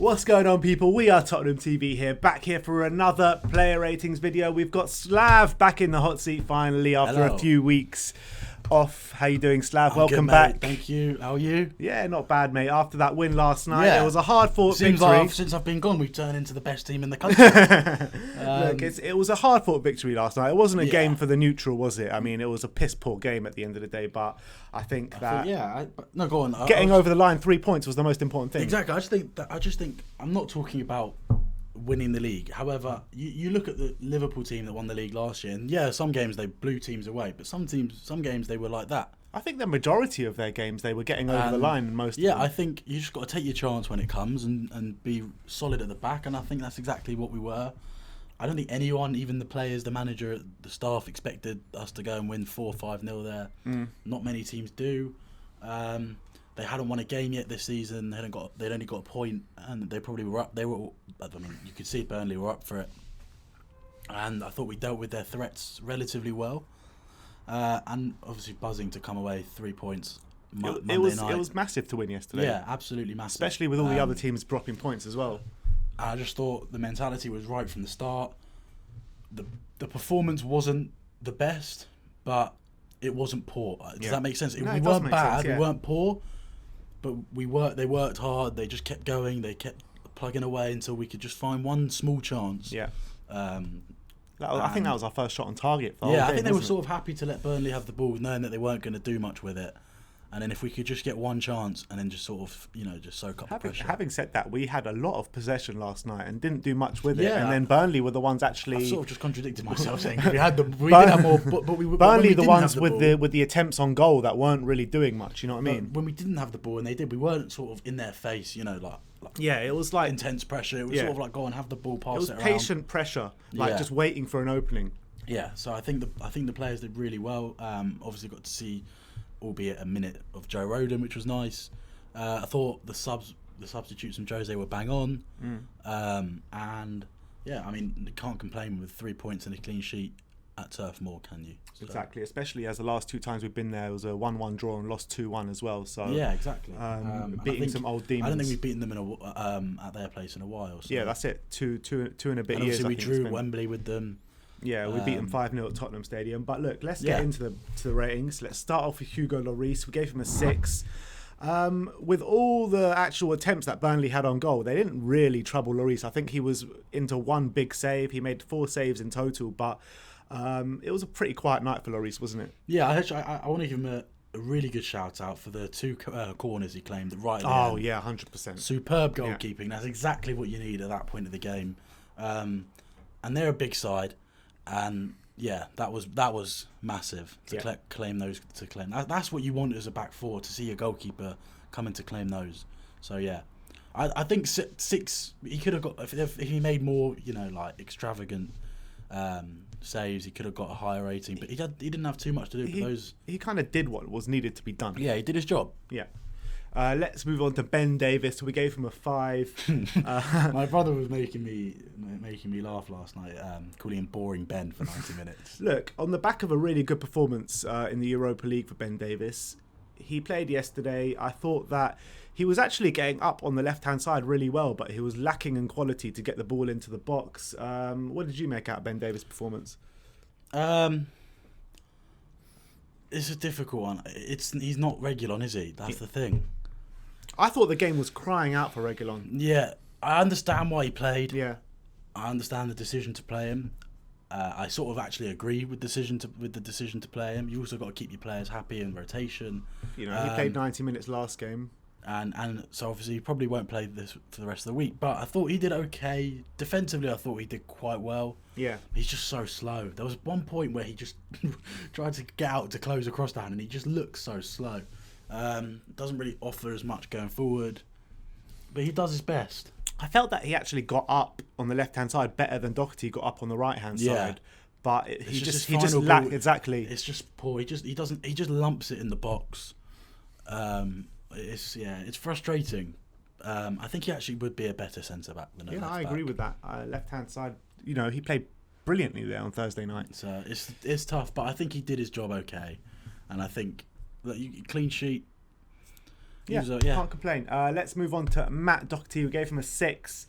What's going on, people? We are Tottenham TV here, back here for another player ratings video. We've got Slav back in the hot seat finally after a few weeks off. How you doing, Slav? Welcome back. Thank you. How are you? Yeah, not bad, mate. After that win last night, it was a hard-fought victory. Like since I've been gone, we've turned into the best team in the country. Look, it was a hard-fought victory last night. It wasn't a game for the neutral, was it? I mean, it was a piss-poor game at the end of the day, but I think that no, go on. Getting over the line, 3 points was the most important thing. Exactly. I just think I'm not talking about winning the league. However, you look at the Liverpool team that won the league last year, and some games they blew teams away, but some games they were like that. I think the majority of their games they were getting over the line. Most of them. I think you just got to take your chance when it comes and be solid at the back, and I think that's exactly what we were. I don't think anyone, even the players, the manager, the staff, expected us to go and win 4-5-0 there. Not many teams do. They hadn't won a game yet this season. They'd only got a point, and they probably were up. You could see Burnley were up for it, and I thought we dealt with their threats relatively well. And obviously buzzing to come away 3 points. Monday night. It was massive to win yesterday. Yeah, absolutely massive. Especially with all the other teams dropping points as well. I just thought the mentality was right from the start. The performance wasn't the best, but it wasn't poor. Does that make sense? No, we weren't bad. Sense, we weren't poor, but they worked hard. They just kept going. They kept plugging away until we could just find one small chance. Yeah. I think that was our first shot on target. For I think they were sort of happy to let Burnley have the ball, knowing that they weren't going to do much with it. And then if we could just get one chance and then just sort of, just soak up the pressure. Having said that, we had a lot of possession last night and didn't do much with it. And then Burnley were the ones actually. I've sort of just contradicted myself saying we did have more, but Burnley the ones with the attempts on goal that weren't really doing much. You know what I mean? When we didn't have the ball and they did, we weren't sort of in their face. It was like intense pressure. It was sort of like go and have the ball, pass it around. It was patient pressure, just waiting for an opening. Yeah, so I think the players did really well. Obviously got to see, albeit a minute of Joe Rodon, which was nice. I thought the substitutes from Jose were bang on. And I mean, can't complain with 3 points and a clean sheet at Turf Moor, can you? So. Exactly, especially as the last two times we've been there, it was a 1-1 draw and lost 2-1 as well. So yeah, exactly. Beating some old demons. I don't think we've beaten them at their place in a while. So. Yeah, that's it. Two and a bit and years. Obviously, we drew at Wembley with them. Yeah, we beat them 5-0 at Tottenham Stadium. But look, let's get into the ratings. Let's start off with Hugo Lloris. We gave him a 6. With all the actual attempts that Burnley had on goal, they didn't really trouble Lloris. I think he was into one big save. He made 4 saves in total, but it was a pretty quiet night for Lloris, wasn't it? Yeah, I want to give him a really good shout out for the 2 corners he claimed right at the end. Yeah, 100%. Superb goalkeeping. Yeah. That's exactly what you need at that point of the game. And they're a big side. And that was massive to claim those. That's what you want as a back four, to see your goalkeeper coming to claim those. So I think 6. He could have got if he made more extravagant saves. He could have got a higher rating, but he didn't have too much to do with those. He kind of did what was needed to be done. Yeah, he did his job. Yeah. Let's move on to Ben Davis. We gave him a 5. My brother was making me laugh last night, calling him boring Ben for 90 minutes. Look, on the back of a really good performance in the Europa League for Ben Davis, he played yesterday. I thought that he was actually getting up on the left-hand side really well, but he was lacking in quality to get the ball into the box. What did you make out of Ben Davis' performance? It's a difficult one. He's not Reguilon, is he? That's the thing. I thought the game was crying out for Reguilon. Yeah, I understand why he played. Yeah, I understand the decision to play him. I sort of actually agree with the decision to play him. You also got to keep your players happy in rotation. He played 90 minutes last game, and so obviously he probably won't play this for the rest of the week. But I thought he did okay defensively. I thought he did quite well. Yeah, he's just so slow. There was one point where he just tried to get out to close a cross down, and he just looks so slow. Doesn't really offer as much going forward, but he does his best. I felt that he actually got up on the left-hand side better than Doherty got up on the right-hand side, but he just lacked exactly. It's just poor. He just lumps it in the box. It's frustrating. I think he actually would be a better centre back than a left back. I agree with that. Left-hand side, he played brilliantly there on Thursday night. So it's tough, but I think he did his job okay, and I think that clean sheet. Yeah, can't complain. Let's move on to Matt Doherty. We gave him a 6.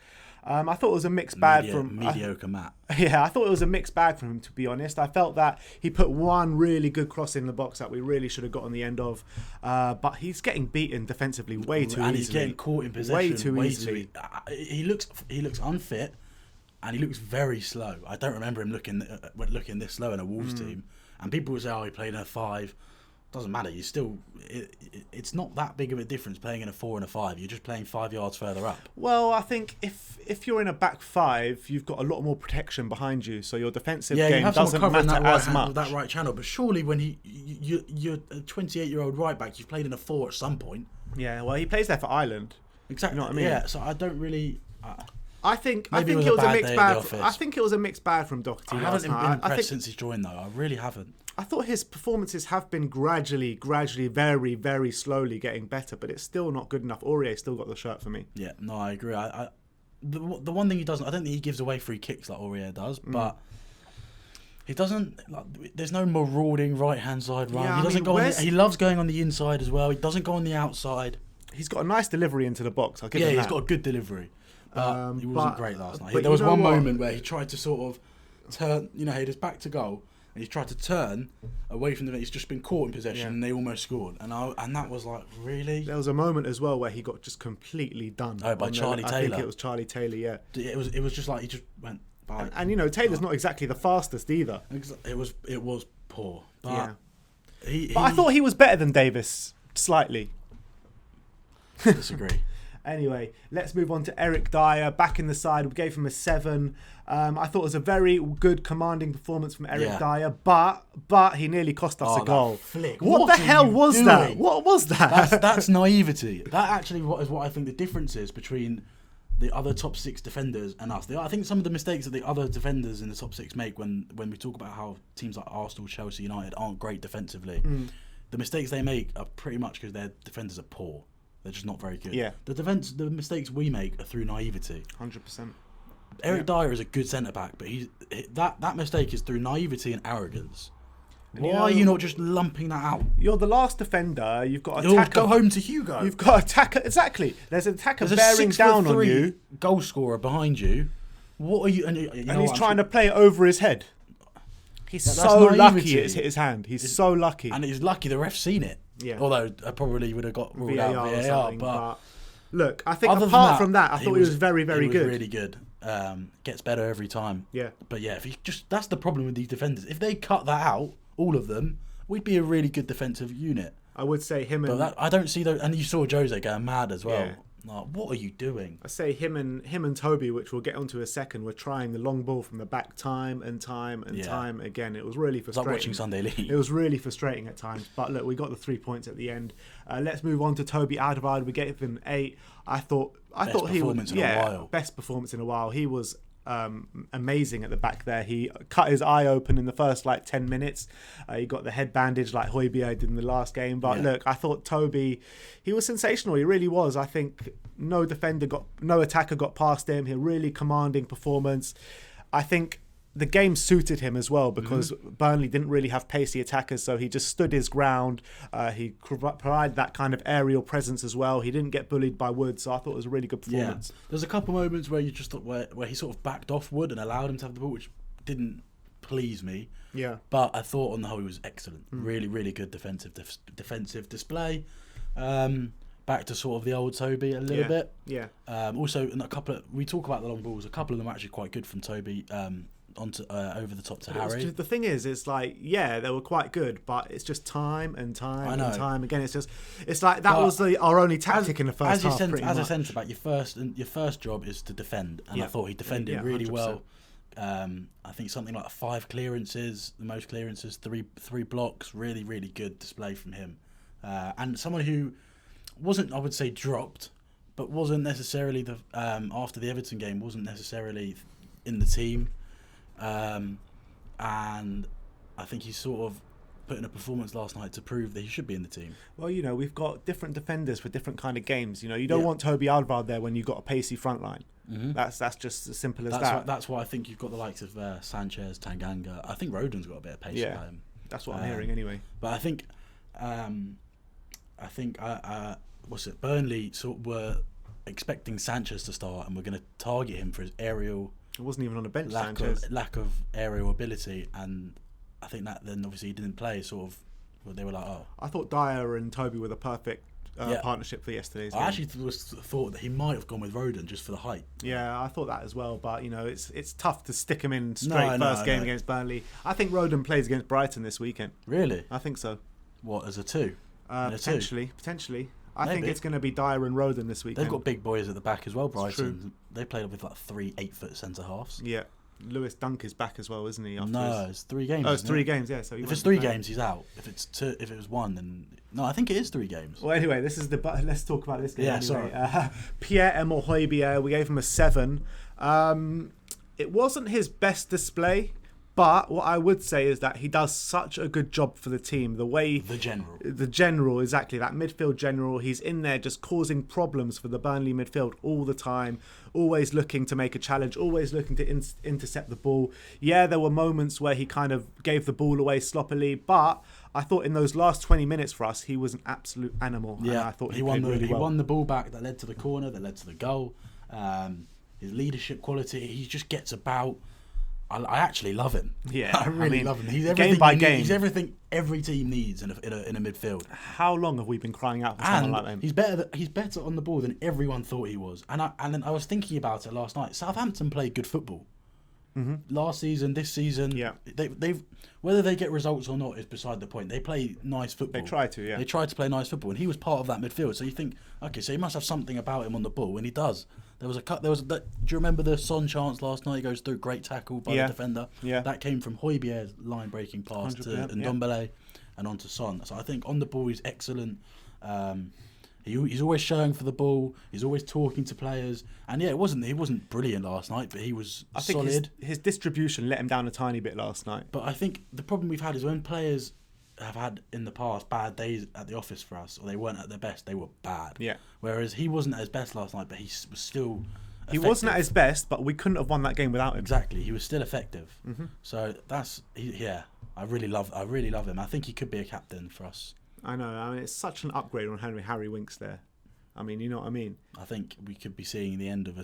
I thought it was a mixed bag from mediocre Matt. Yeah, I thought it was a mixed bag from him, to be honest. I felt that he put one really good cross in the box that we really should have got on the end of, but he's getting beaten defensively way too easily. And he's getting caught in possession way too easily. He looks unfit, and he looks very slow. I don't remember him looking this slow in a Wolves team. And people will say, "Oh, he played in a 5." Doesn't matter. You still, it's not that big of a difference playing in a 4 and a 5. You're just playing 5 yards further up. Well, I think if you're in a back 5, you've got a lot more protection behind you, so your defensive game doesn't matter as much. That right channel, but surely when you're a 28-year-old right back, you've played in a 4 at some point. Yeah, well, he plays there for Ireland. Exactly. You know what I mean? Yeah. So I don't really. I think it was a mixed bag. I think it was a mixed bag from Doherty. I haven't been impressed since he's joined, though. I really haven't. I thought his performances have been gradually, very, very slowly getting better, but it's still not good enough. Aurier still got the shirt for me. Yeah, no, I agree. The one thing he doesn't, I don't think he gives away free kicks like Aurier does, but he doesn't. There's no marauding right hand side run. Yeah, he doesn't go. He loves going on the inside as well. He doesn't go on the outside. He's got a nice delivery into the box. I'll give him that. He's got a good delivery. But he wasn't great last night. There was one moment where he tried to sort of turn. He had his back to goal. And he tried to turn away from he's just been caught in possession and they almost scored. And that was like, really? There was a moment as well where he got just completely done. Oh, by Charlie Taylor. I think it was Charlie Taylor, yeah. It was just like he just went by. And Taylor's not exactly the fastest either. It was poor. But but I thought he was better than Davis, slightly. Disagree. Anyway, let's move on to Eric Dyer. Back in the side, we gave him a 7. I thought it was a very good, commanding performance from Eric Dyer, but he nearly cost us a goal. Flick. What the hell was that? What was that? That's naivety. That actually is what I think the difference is between the other top 6 defenders and us. I think some of the mistakes that the other defenders in the top 6 make when we talk about how teams like Arsenal, Chelsea, United aren't great defensively, the mistakes they make are pretty much because their defenders are poor. They're just not very good. Yeah. The mistakes we make are through naivety. 100%. Eric Dyer is a good centre back, but that mistake is through naivety and arrogance. Why are you not just lumping that out? You're the last defender. You've got attacker. Go home to Hugo. You've got attacker. Exactly. There's an attacker bearing down on you. Goal scorer behind you. What are you? And he's trying to play it over his head. He's so lucky it's hit his hand. He's so lucky. And he's lucky the ref's seen it. Yeah. Although I probably would have got ruled out VAR. But look, I think apart from that, I thought he was very, very good. Really good. Gets better every time. Yeah. But yeah, that's the problem with these defenders. If they cut that out, all of them, we'd be a really good defensive unit. I would say him and... But I don't see those... And you saw Jose going mad as well. Yeah. Like, what are you doing? I say him and Toby, which we'll get onto in a second, were trying the long ball from the back time and time again. It was really frustrating. It's like watching Sunday League. It was really frustrating at times. But look, we got the 3 points at the end. Let's move on to Toby Alderweireld. We gave him 8. I thought he was best performance in a while. He was amazing at the back there. He cut his eye open in the first 10 minutes. He got the head bandage like Hjbjerg did in the last game. But look, I thought Toby, he was sensational. He really was. I think no attacker got past him. He had a really commanding performance. I think the game suited him as well because Burnley didn't really have pacey attackers, so he just stood his ground. He provided that kind of aerial presence as well. He didn't get bullied by Wood, so I thought it was a really good performance. Yeah. There's a couple moments where you just thought where he sort of backed off Wood and allowed him to have the ball, which didn't please me. Yeah. But I thought on the whole he was excellent. Really, really good defensive display. Back to sort of the old Toby a little bit. Yeah. Also, in we talk about the long balls. A couple of them are actually quite good from Toby. Onto over the top to Harry. The thing is, it's they were quite good, but it's just time and time and time again. It's like that was our only tactic in the first half. As a centre back, your first job is to defend, and I thought he defended really 100%. Well. I think something like 5 clearances, the most clearances, three blocks. Really, really good display from him, and someone who wasn't, I would say, dropped, but wasn't necessarily after the Everton game wasn't necessarily in the team. And I think he's sort of put in a performance last night to prove that he should be in the team. Well, we've got different defenders for different kind of games. You don't want Toby Alderweireld there when you've got a pacey front line. That's just as simple as that. That's why I think you've got the likes of Sanchez, Tanganga. I think Rodon's got a bit of pace about him. That's what I'm hearing anyway. But I think Burnley sort of were expecting Sanchez to start and we're going to target him for his aerial. It wasn't even on the bench. Lack of aerial ability, and I think that then obviously he didn't play. Sort of, they were like, oh. I thought Dyer and Toby were the perfect partnership for yesterday's game. I actually thought that he might have gone with Rodon just for the height. Yeah, I thought that as well, but it's tough to stick him in first game against Burnley. I think Rodon plays against Brighton this weekend. Really? I think so. What, as a 2? Potentially. I think it's going to be Dyer and Rodon this weekend. They've got big boys at the back as well, Brighton. They played with like 3 8-foot centre halves. Yeah. Lewis Dunk is back as well, isn't he? It's 3 games. Oh, it's 3 games, yeah. So if it's 3 games, he's out. If it was 1, then no, I think it is 3 games. Well, anyway, let's talk about this game. Yeah, anyway. sorry. Pierre-Emile Hjbjerg, we gave him a 7. It wasn't his best display, but what I would say is that he does such a good job for the team. The general, exactly, that midfield general. He's in there just causing problems for the Burnley midfield all the time. Always looking to make a challenge, always looking to intercept the ball. Yeah, there were moments where he kind of gave the ball away sloppily, but I thought in those last 20 minutes for us, he was an absolute animal. Yeah, and I thought he won won the ball back that led to the corner, that led to the goal. His leadership quality, he just gets about. I actually love him. Yeah, I really love him. He's everything game by game. He's everything every team needs in a midfield. How long have we been crying out for someone like him? He's better on the ball than everyone thought he was. And then I was thinking about it last night. Southampton played good football. Mm-hmm. Last season, this season, they've whether they get results or not is beside the point. They play nice football. They try to, yeah. They try to play nice football, and he was part of that midfield. So you think, okay, so he must have something about him on the ball, and he does. Do you remember the Son chance last night? He goes through, great tackle by the defender. Yeah. That came from Hjbjerg's line-breaking pass to Ndombele and onto Son. So I think on the ball he's excellent. He's always showing for the ball. He's always talking to players. And he wasn't brilliant last night, but he was solid. I think his distribution let him down a tiny bit last night. But I think the problem we've had is when players have had in the past bad days at the office for us, or they weren't at their best, they were bad. Yeah. Whereas he wasn't at his best last night, but he was still effective. He wasn't at his best, but we couldn't have won that game without him. Exactly. He was still effective. Mm-hmm. So I really love him. I think he could be a captain for us. I know. I mean, it's such an upgrade on Harry Winks there. I mean, you know what I mean? I think we could be seeing the end of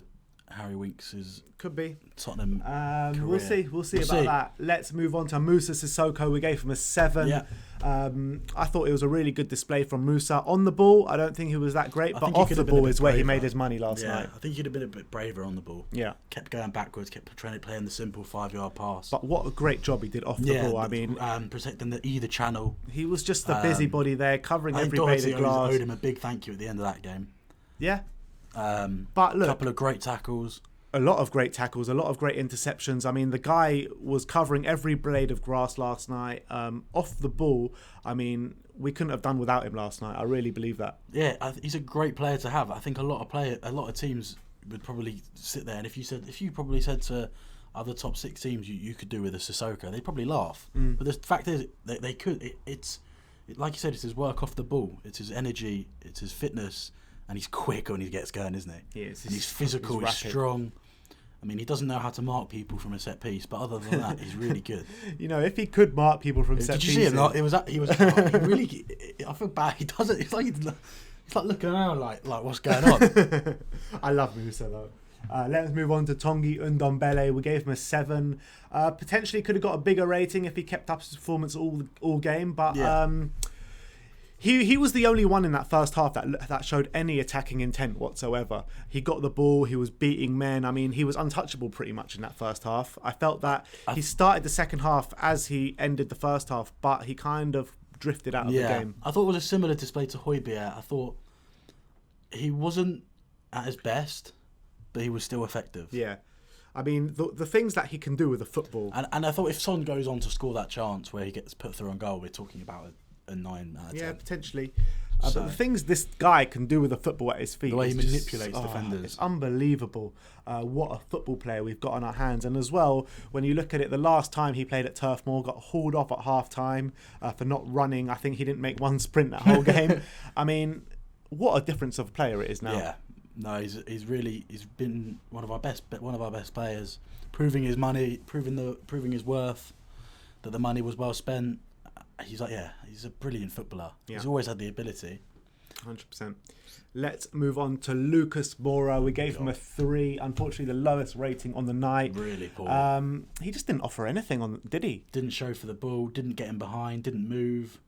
Harry Winks' could be Tottenham career. We'll see about that. Let's move on to Musa Sissoko. We gave him a 7. Yeah. I thought it was a really good display from Musa. On the ball, I don't think he was that great, but off the ball is where he made his money last night. I think he'd have been a bit braver on the ball. Yeah. Kept going backwards, kept trying to play in the simple 5-yard pass. But what a great job he did off the ball. I mean, protecting either channel. He was just the busybody there, covering every blade of glass. I owed him a big thank you at the end of that game. Yeah. But look, a couple of great tackles. A lot of great tackles, a lot of great interceptions. I mean, the guy was covering every blade of grass last night. Off the ball, I mean, we couldn't have done without him last night. I really believe that. Yeah, he's a great player to have. I think a lot of teams would probably sit there, and if you probably said to other top 6 teams you could do with a Sissoko, they'd probably laugh. But the fact is, they could. It's like you said, it's his work off the ball. It's his energy. It's his fitness. And he's quick when he gets going, isn't he? He is. And he's physical, he's strong. I mean, he doesn't know how to mark people from a set piece, but other than that, he's really good. You know, if he could mark people from set pieces... Did you see him? He was really... I feel bad. He doesn't... It's like he's like looking around like what's going on? I love Musa, though. Let's move on to Tanguy Ndombele. We gave him a 7. Potentially could have got a bigger rating if he kept up his performance all game, but... Yeah. He was the only one in that first half that showed any attacking intent whatsoever. He got the ball, he was beating men. I mean, he was untouchable pretty much in that first half. I felt that he started the second half as he ended the first half, but he kind of drifted out of the game. I thought it was a similar display to Hjbjerg. I thought he wasn't at his best, but he was still effective. Yeah. I mean, the things that he can do with the football. And I thought if Son goes on to score that chance where he gets put through on goal, we're talking about a 9 out of 10. Yeah, potentially. But the things this guy can do with the football at his feet, the way he manipulates defenders, it's unbelievable. What a football player we've got on our hands. And as well, when you look at it, the last time he played at Turf Moor, got hauled off at half time for not running. I think he didn't make one sprint that whole game. I mean, what a difference of a player it is now. Yeah, no, he's been one of our best players, proving his money, proving his worth, that the money was well spent. He's a brilliant footballer. Yeah. He's always had the ability. 100%. Let's move on to Lucas Moura. We gave him a 3. Unfortunately, the lowest rating on the night. Really poor. He just didn't offer anything did he? Didn't show for the ball. Didn't get in behind. Didn't move.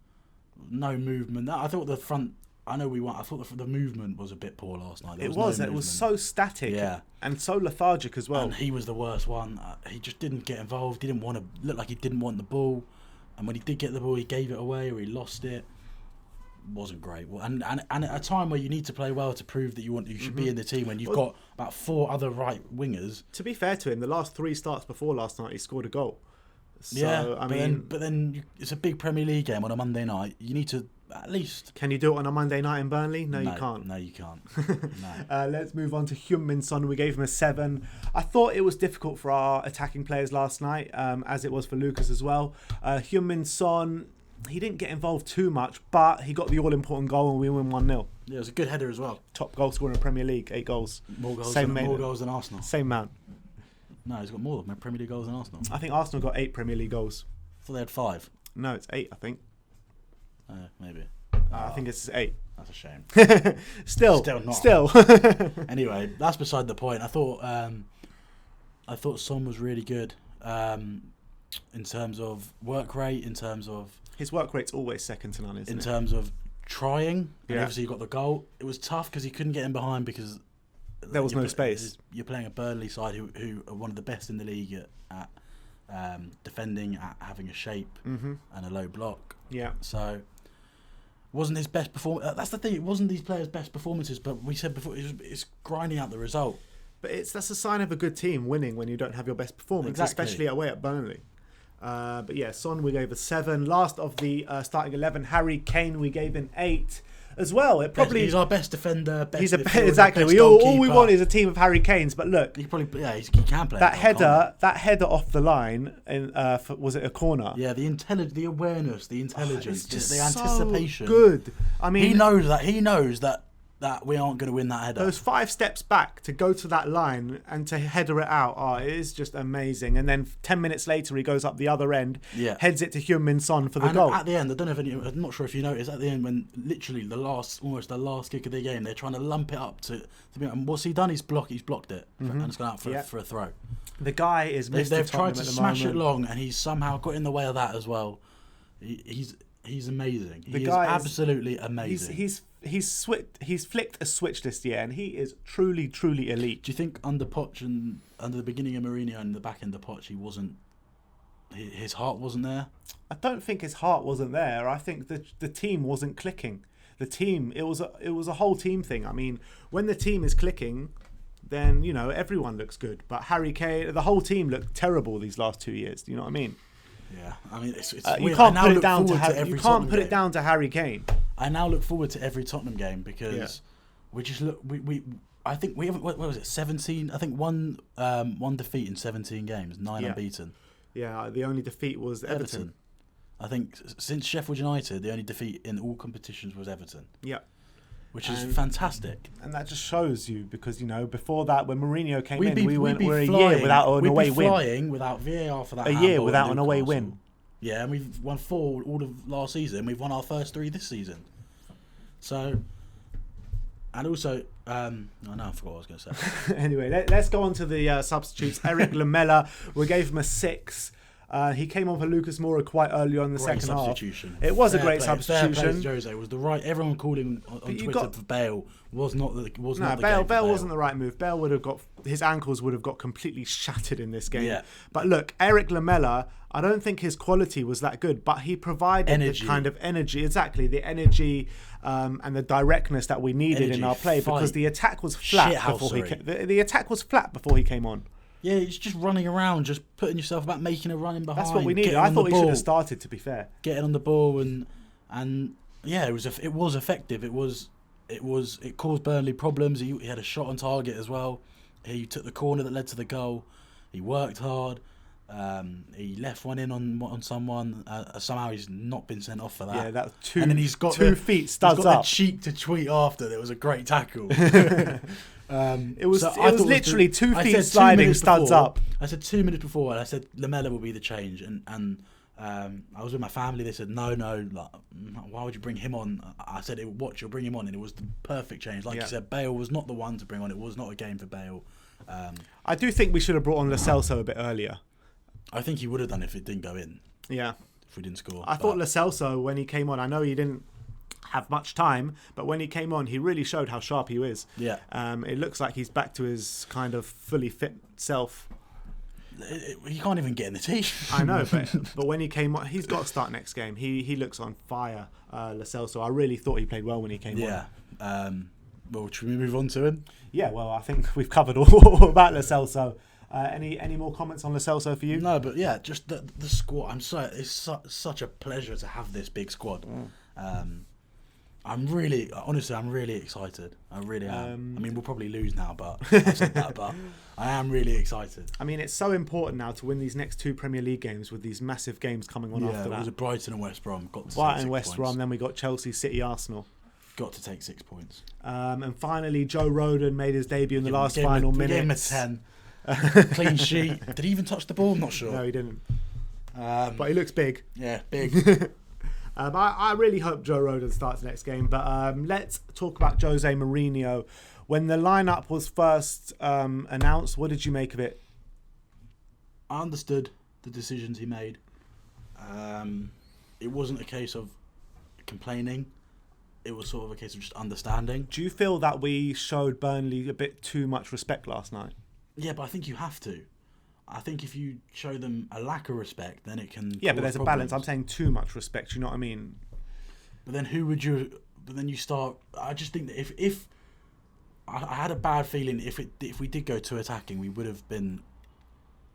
No movement. I thought the front. I know we won. I thought the movement was a bit poor last night. It was so static. And so lethargic as well. And he was the worst one. He just didn't get involved. He didn't want to look like he didn't want the ball. And when he did get the ball, he gave it away or he lost it. Wasn't great. And at a time where you need to play well to prove that you should be in the team, when you've got about 4 other right wingers. To be fair to him, the last 3 starts before last night, he scored a goal. So, but then it's a big Premier League game on a Monday night. You need to at least. Can you do it on a Monday night in Burnley? No, you can't. No, you can't. No. Let's move on to Heung-min Son. We gave him a 7. I thought it was difficult for our attacking players last night, as it was for Lucas as well. Heung-min Son, he didn't get involved too much, but he got the all-important goal and we win 1-0. Yeah, it was a good header as well. Top goal scorer in the Premier League, 8 goals. More goals than Arsenal. Same man. No, he's got more Premier League goals than Arsenal. I think Arsenal got 8 Premier League goals. I thought they had 5. No, it's 8, I think. Maybe. I think it's 8. That's a shame. Still not. Anyway, that's beside the point. I thought Son was really good in terms of work rate, in terms of... His work rate's always second to none, isn't it? In terms of trying. And obviously he got the goal. It was tough because he couldn't get in behind because... There was no space. You're playing a Burnley side who are one of the best in the league at defending, at having a shape and a low block. Yeah. So... wasn't his best performance. That's the thing. It wasn't these players' best performances, but we said before it's grinding out the result. But that's a sign of a good team winning when you don't have your best performance, especially away at Burnley. But yeah, Son we gave a 7. Last of the starting 11, Harry Kane we gave an 8 as well. He's our best defender. Best exactly. Best all we want is a team of Harry Kanes. But look, he can play that header off the line. Was it a corner? Yeah, the awareness, the intelligence, the anticipation. So good. I mean, he knows that we aren't going to win that header. Those 5 steps back to go to that line and to header it out, it is just amazing. And then 10 minutes later, he goes up the other end, heads it to Heung-min Son for the goal. At the end, I'm not sure if you noticed, at the end when literally almost the last kick of the game, they're trying to lump it up to be. And what's he done? He's blocked it, and it's gone out for a throw. The guy is. They've tried to smash it long, and he's somehow got in the way of that as well. He's amazing. He is absolutely amazing. He's flicked a switch this year, and he is truly, truly elite. Do you think under Poch and under the beginning of Mourinho and the back end of Poch, his heart wasn't there? I don't think his heart wasn't there. I think the team wasn't clicking. The team, it was a whole team thing. I mean, when the team is clicking, then everyone looks good. But Harry Kane, the whole team looked terrible these last 2 years. Do you know what I mean? Yeah, I mean it's you can't put it down to Harry Kane. I now look forward to every Tottenham game because we just look. I think we haven't. What was it? 17. I think one defeat in 17 games, 9 unbeaten. Yeah, the only defeat was Everton. I think since Sheffield United, the only defeat in all competitions was Everton. Yeah. Which is fantastic. And that just shows you because, before that, when Mourinho came in, we were a year without an away win. We'd be flying without VAR for that. A year without an away win. Yeah, and we've won 4 all of last season. We've won our first 3 this season. So, and also, I forgot what I was going to say. Anyway, let's go on to the substitutes. Eric Lamela, we gave him a 6. He came on for Lucas Moura quite early on in the second half. It was a great substitution. Jose was the right. Everyone called him on Twitter for Bale. Bale wasn't the right move. Bale would have got his ankles would have got completely shattered in this game. Yeah. But look, Eric Lamela, I don't think his quality was that good, but he provided the kind of energy, the energy and the directness that we needed in our play because the attack was flat the attack was flat before he came on. Yeah, it's just running around, just putting yourself about, making a run in behind. That's what we needed. I thought he should have started, to be fair. Getting on the ball and yeah, it was effective. It caused Burnley problems. He had a shot on target as well. He took the corner that led to the goal. He worked hard. He left one in on someone. Somehow he's not been sent off for that. Yeah, that's 2 and then he's got 2 feet studs he's got up. The cheek to tweet after. There was a great tackle. It was literally 2 feet sliding studs up. I said 2 minutes before, and I said Lamela will be the change, and I was with my family. They said, no, like, why would you bring him on? I said, watch, you'll bring him on. And it was the perfect change. Like you said, Bale was not the one to bring on. It was not a game for Bale. I do think we should have brought on Lo Celso a bit earlier. I think he would have done if it didn't go in. Yeah. If we didn't score. I thought Lo Celso, when he came on, I know he didn't have much time, but when he came on, he really showed how sharp he is. Yeah. It looks like he's back to his kind of fully fit self. He can't even get in the team. I know, but when he came on, he's got to start next game. He looks on fire, Lo Celso. I really thought he played well when he came on. Yeah. Well, should we move on to him? Yeah, well, I think we've covered all about Lo Celso. Any more comments on Lo Celso for you? No, but yeah, just the squad. It's such a pleasure to have this big squad. I'm really excited. I really am. I mean, we'll probably lose now, but I've said that, but I am really excited. I mean, it's so important now to win these next 2 Premier League games with these massive games coming on after that. Yeah, it was Brighton and West Brom. Brighton, West Brom, then we got Chelsea, City, Arsenal. Got to take 6 points. And finally, Joe Rodon made his debut in the last final minutes. Gave him a 10. Clean sheet. Did he even touch the ball? I'm not sure. No, he didn't. But he looks big. Yeah, big. I really hope Joe Rodon starts next game. But let's talk about Jose Mourinho. When the lineup was first announced, what did you make of it? I understood the decisions he made. It wasn't a case of complaining. It was sort of a case of just understanding. Do you feel that we showed Burnley a bit too much respect last night? Yeah, but I think you have to. I think if you show them a lack of respect, then it can. Yeah, but there's a balance. I'm saying too much respect. You know what I mean? But then who would you? But then you start. I just think that if I had a bad feeling if we did go to attacking, we would have been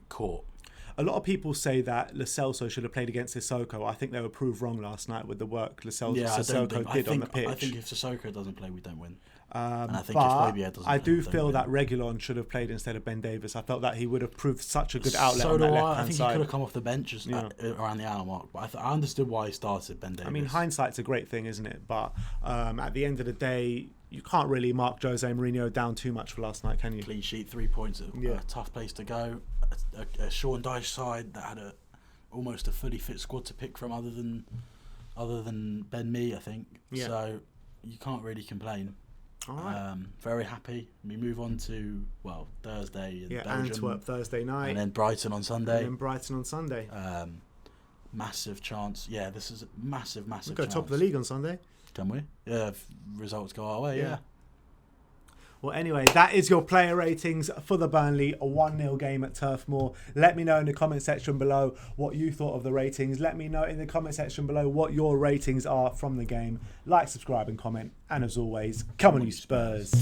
caught. A lot of people say that Lo Celso should have played against Sissoko. I think they were proved wrong last night with the work Sissoko did on the pitch. I think if Sissoko doesn't play, we don't win. And I think if Hjbjerg doesn't I do play, feel that Reguilon should have played instead of Ben Davies. I felt that he would have proved such a good outlet on that left-hand side. I think he could have come off the bench around the hour mark. But I understood why he started Ben Davies. I mean, hindsight's a great thing, isn't it? But at the end of the day, you can't really mark Jose Mourinho down too much for last night, can you? Clean sheet, 3 points, a tough place to go. A Sean Dyche side that had almost a fully fit squad to pick from, other than Ben Mee, I think. Yeah. So you can't really complain. All right. Very happy. We move on to Thursday in Belgium. Antwerp Thursday night, and then Brighton on Sunday. Massive chance. Yeah, this is a massive We'll go chance. top of the league on Sunday. Can we? Yeah, if results go our way. Yeah. Well, anyway, that is your player ratings for the Burnley, a 1-0 game at Turf Moor. Let me know in the comment section below what you thought of the ratings. Let me know in the comment section below what your ratings are from the game. Like, subscribe and comment. And as always, come on you Spurs.